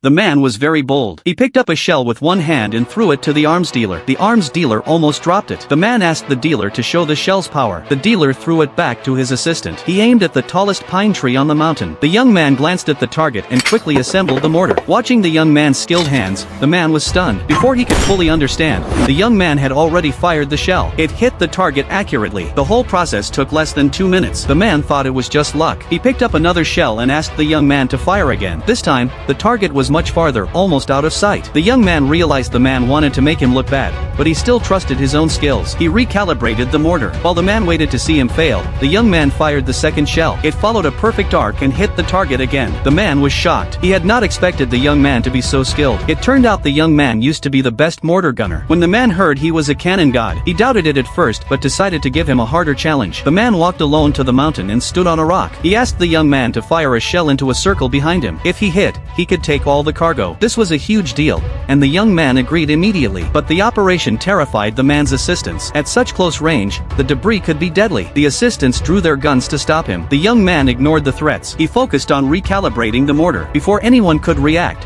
The man was very bold. He picked up a shell with one hand and threw it to the arms dealer. The arms dealer almost dropped it. The man asked the dealer to show the shell's power. The dealer threw it back to his assistant. He aimed at the tallest pine tree on the mountain. The young man glanced at the target and quickly assembled the mortar. Watching the young man's skilled hands, the man was stunned. Before he could fully understand, the young man had already fired the shell. It hit the target accurately. The whole process took less than 2 minutes. The man thought it was just luck. He picked up another shell and asked the young man to fire again. This time, the target was much farther, almost out of sight. The young man realized the man wanted to make him look bad, but he still trusted his own skills. He recalibrated the mortar. While the man waited to see him fail, the young man fired the second shell. It followed a perfect arc and hit the target again. The man was shocked. He had not expected the young man to be so skilled. It turned out the young man used to be the best mortar gunner. When the man heard he was a cannon god, he doubted it at first but decided to give him a harder challenge. The man walked alone to the mountain and stood on a rock. He asked the young man to fire a shell into a circle behind him. If he hit, he could take all the cargo. This was a huge deal, and the young man agreed immediately. But the operation terrified the man's assistants. At such close range, the debris could be deadly. The assistants drew their guns to stop him. The young man ignored the threats. He focused on recalibrating the mortar. Before anyone could react,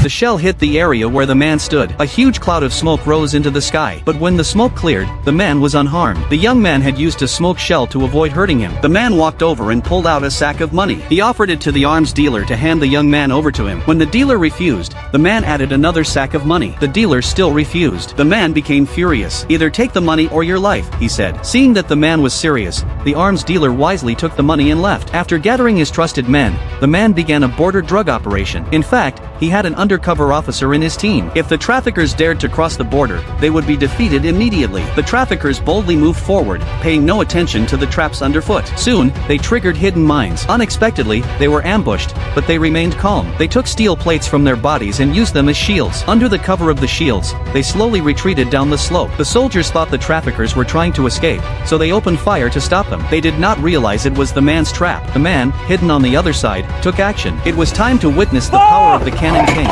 the shell hit the area where the man stood. A huge cloud of smoke rose into the sky, but when the smoke cleared, the man was unharmed. The young man had used a smoke shell to avoid hurting him. The man walked over and pulled out a sack of money. He offered it to the arms dealer to hand the young man over to him. When the dealer refused, the man added another sack of money. The dealer still refused. The man became furious. "Either take the money or your life," he said. Seeing that the man was serious, the arms dealer wisely took the money and left. After gathering his trusted men, the man began a border drug operation. In fact, he had an undercover officer in his team. If the traffickers dared to cross the border, they would be defeated immediately. The traffickers boldly moved forward, paying no attention to the traps underfoot. Soon, they triggered hidden mines. Unexpectedly, they were ambushed, but they remained calm. They took steel plates from their bodies and used them as shields. Under the cover of the shields, they slowly retreated down the slope. The soldiers thought the traffickers were trying to escape, so they opened fire to stop them. They did not realize it was the man's trap. The man, hidden on the other side, took action. It was time to witness the power of the Cannon King.